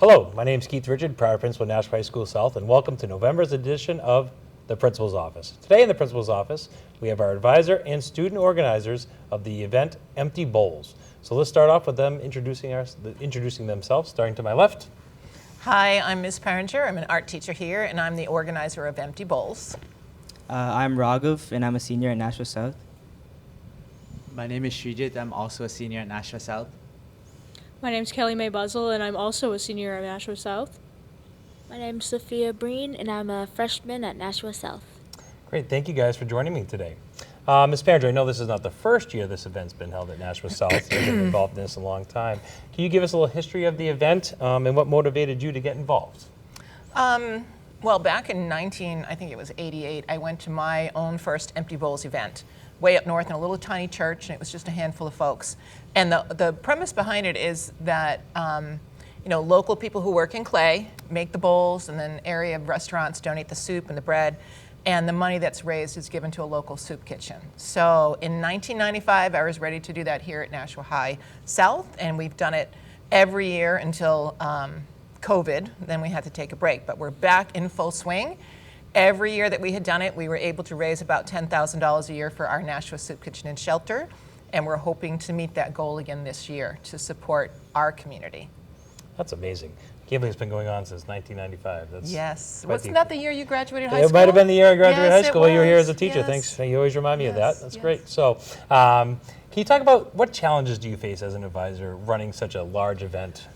Hello, my name is Keith Richard, prior principal at Nashua High School South, and welcome to November's edition of the Principal's Office. Today in the Principal's Office, we have our advisor and student organizers of the event Empty Bowls. So let's start off with them introducing themselves, starting to my left. Hi, I'm Ms. Peringer. I'm an art teacher here, and I'm the organizer of Empty Bowls. I'm Raghav, and I'm a senior at Nashua South. My name is Srijit. I'm also a senior at Nashua South. My name's Kelly Mae Buzzle, and I'm also a senior at Nashua South. My name's Sophia Breen, and I'm a freshman at Nashua South. Great, thank you guys for joining me today. Ms. Peringer, I know this is not the first year this event's been held at Nashua South. You've been involved in this a long time. Can you give us a little history of the event and what motivated you to get involved? Well, back in I think it was 88, I went to my own first Empty Bowls event, way up north in a little tiny church, and it was just a handful of folks. And the premise behind it is that local people who work in clay make the bowls, and then area restaurants donate the soup and the bread, and the money that's raised is given to a local soup kitchen. So in 1995, I was ready to do that here at Nashua High South, and we've done it every year until COVID. Then we had to take a break, but we're back in full swing. Every year that we had done it, we were able to raise about $10,000 a year for our Nashua Soup Kitchen and Shelter, and we're hoping to meet that goal again this year to support our community. That's amazing. Can't believe it's been going on since 1995. Yes. Wasn't that the year you graduated high school? It might have been the year I graduated high school. You were here as a teacher. Yes. Thanks. You always remind me of that. That's Yes. great. So can you talk about what challenges do you face as an advisor running such a large event?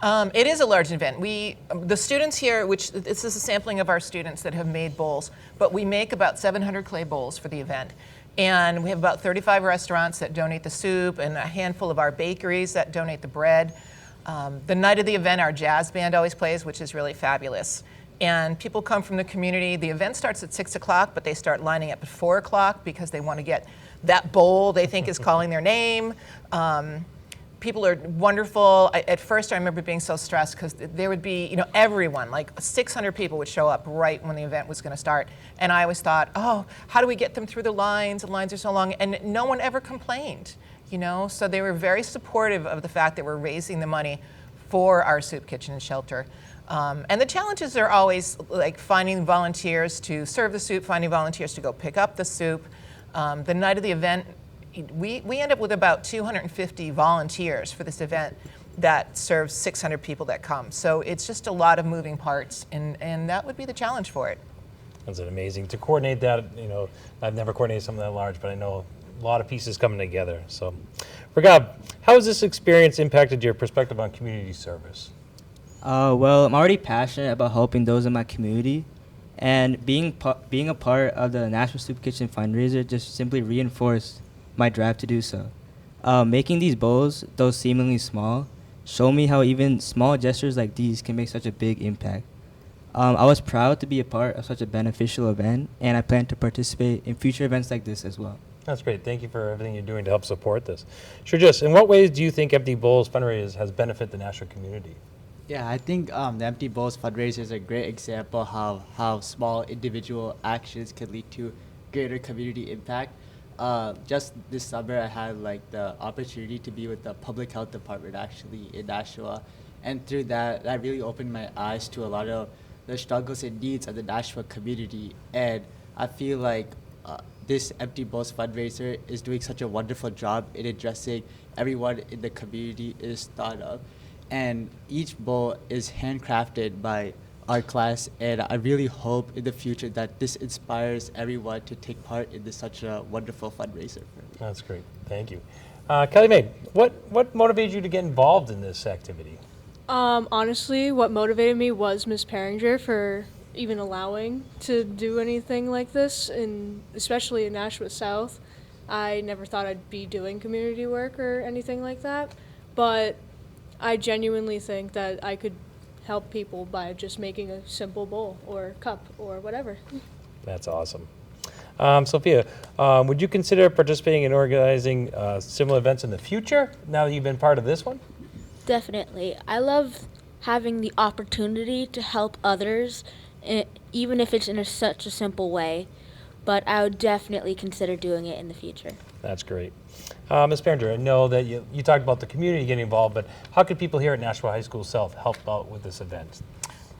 It is a large event. The students here, which this is a sampling of our students that have made bowls, but we make about 700 clay bowls for the event. And we have about 35 restaurants that donate the soup and a handful of our bakeries that donate the bread. The night of the event, our jazz band always plays, which is really fabulous. And people come from the community. The event starts at 6 o'clock, but they start lining up at 4 o'clock because they want to get that bowl they think is calling their name. People are wonderful. At first, I remember being so stressed because there would be, everyone, like 600 people would show up right when the event was going to start. And I always thought, oh, how do we get them through the lines? The lines are so long. And no one ever complained, So they were very supportive of the fact that we're raising the money for our soup kitchen and shelter. And the challenges are always like finding volunteers to serve the soup, finding volunteers to go pick up the soup. The night of the event, we end up with about 250 volunteers for this event that serves 600 people that come. So it's just a lot of moving parts, and that would be the challenge for it. That's amazing. To coordinate that, I've never coordinated something that large, but I know a lot of pieces coming together. So, Raghav, how has this experience impacted your perspective on community service? Well, I'm already passionate about helping those in my community, and being a part of the Nashua Soup Kitchen fundraiser just simply reinforced my drive to do so. Making these bowls, though seemingly small, show me how even small gestures like these can make such a big impact. I was proud to be a part of such a beneficial event, and I plan to participate in future events like this as well. That's great. Thank you for everything you're doing to help support this. Sure, in what ways do you think Empty Bowls fundraisers has benefited the Nashua community? Yeah, I think the Empty Bowls fundraiser is a great example of how small individual actions can lead to greater community impact. Just this summer, I had the opportunity to be with the public health department actually in Nashua, and through that really opened my eyes to a lot of the struggles and needs of the Nashua community. And I feel like this Empty Bowls fundraiser is doing such a wonderful job in addressing everyone in the community is thought of, and each bowl is handcrafted by our class, and I really hope in the future that this inspires everyone to take part in such a wonderful fundraiser. That's great. Thank you. Kelly Mae, what motivated you to get involved in this activity? Honestly, what motivated me was Ms. Peringer for even allowing to do anything like this, and especially in Nashua South. I never thought I'd be doing community work or anything like that, but I genuinely think that I could help people by just making a simple bowl or cup or whatever. That's awesome. Sophia, would you consider participating in organizing similar events in the future now that you've been part of this one? Definitely. I love having the opportunity to help others, even if it's in such a simple way. but I would definitely consider doing it in the future. That's great. Ms. Behringer, I know that you talked about the community getting involved, but how can people here at Nashua High School South help out with this event?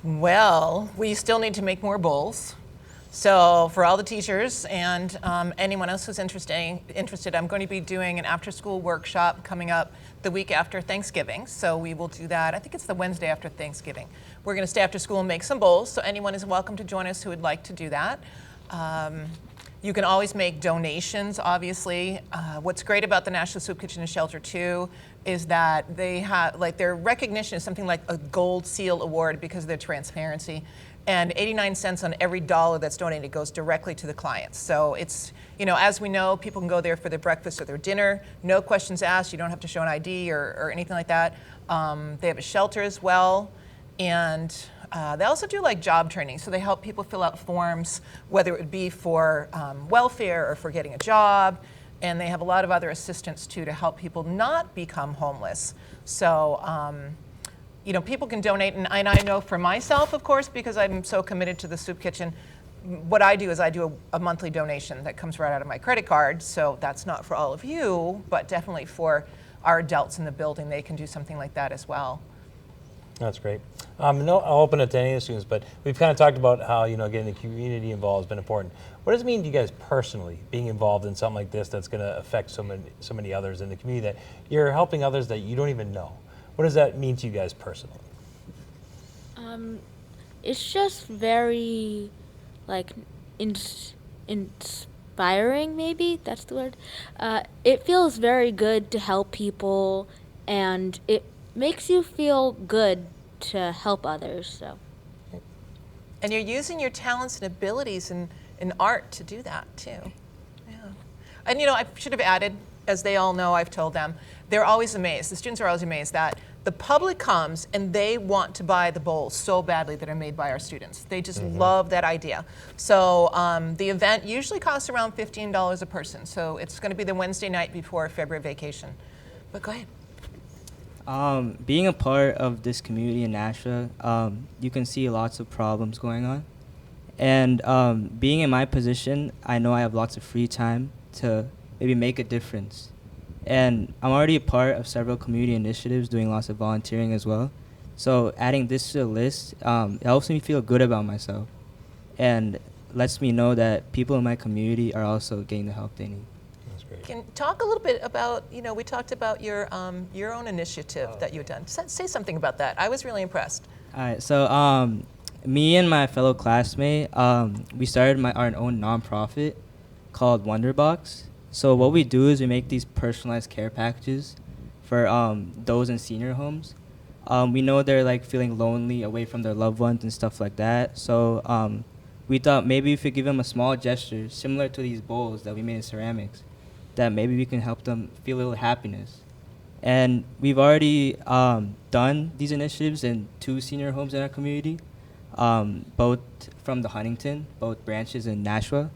Well, we still need to make more bowls. So for all the teachers and anyone else who's interested, I'm going to be doing an after-school workshop coming up the week after Thanksgiving. So we will do that. I think it's the Wednesday after Thanksgiving. We're going to stay after school and make some bowls. So anyone is welcome to join us who would like to do that. You can always make donations, obviously. What's great about the National Soup Kitchen and Shelter too is that they have, like, their recognition is something like a gold seal award because of their transparency. And 89 cents on every dollar that's donated goes directly to the clients. So it's, you know, as we know, people can go there for their breakfast or their dinner, no questions asked. You don't have to show an ID or anything like that. They have a shelter as well. And they also do like job training. So they help people fill out forms, whether it would be for welfare or for getting a job. And they have a lot of other assistance too to help people not become homeless. So, you know, people can donate, and I know for myself, of course, because I'm so committed to the soup kitchen, what I do is I do a monthly donation that comes right out of my credit card. So that's not for all of you, but definitely for our adults in the building, they can do something like that as well. That's great. No, I'll open it to any of the students, but we've kind of talked about how, you know, getting the community involved has been important. What does it mean to you guys personally, being involved in something like this that's going to affect so many others in the community, that you're helping others that you don't even know? What does that mean to you guys personally? It's just very, like, inspiring, maybe that's the word. It feels very good to help people, and it makes you feel good to help others. So. And you're using your talents and abilities in art to do that too. Yeah. And you know, I should have added, as they all know, I've told them, they're always amazed, the students are always amazed that the public comes and they want to buy the bowls so badly that are made by our students. They just love that idea. So the event usually costs around $15 a person. So it's going to be the Wednesday night before February vacation. But go ahead. Being a part of this community in Nashua, you can see lots of problems going on. And being in my position, I know I have lots of free time to maybe make a difference. And I'm already a part of several community initiatives, doing lots of volunteering as well. So adding this to the list, it helps me feel good about myself and lets me know that people in my community are also getting the help they need. Can talk a little bit about, you know, we talked about your own initiative that you've done. Say something about that. I was really impressed. All right, so me and my fellow classmate, we started our own nonprofit called Wonderbox. So what we do is we make these personalized care packages for those in senior homes. We know they're like feeling lonely away from their loved ones and stuff like that. So we thought maybe if we give them a small gesture similar to these bowls that we made in ceramics, that maybe we can help them feel a little happiness. And we've already done these initiatives in 2 senior homes in our community, both from the Huntington, both branches in Nashua.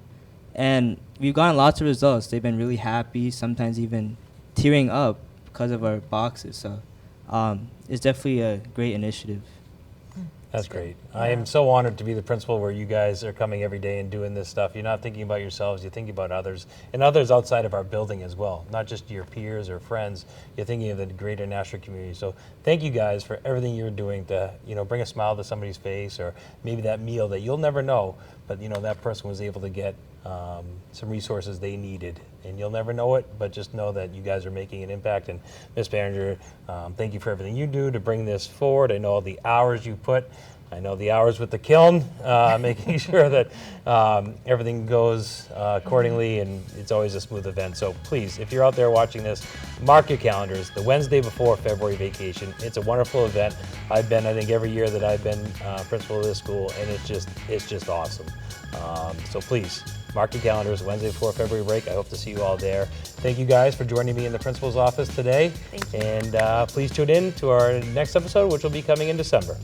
And we've gotten lots of results. They've been really happy, sometimes even tearing up because of our boxes. So it's definitely a great initiative. That's great. I am so honored to be the principal where you guys are coming every day and doing this stuff. You're not thinking about yourselves, you're thinking about others, and others outside of our building as well, not just your peers or friends. You're thinking of the greater Nashua community. So thank you guys for everything you're doing to, you know, bring a smile to somebody's face, or maybe that meal that you'll never know, but you know, that person was able to get some resources they needed. And you'll never know it, but just know that you guys are making an impact. And Ms. Behringer, thank you for everything you do to bring this forward. I know the hours you put. I know the hours with the kiln, making sure that everything goes accordingly, and it's always a smooth event. So please, if you're out there watching this, mark your calendars. The Wednesday before February vacation. It's a wonderful event. I've been, I think, every year that I've been principal of this school, and it's just awesome. So please, mark your calendars, Wednesday before February break. I hope to see you all there. Thank you guys for joining me in the principal's office today. Thank you. And please tune in to our next episode, which will be coming in December.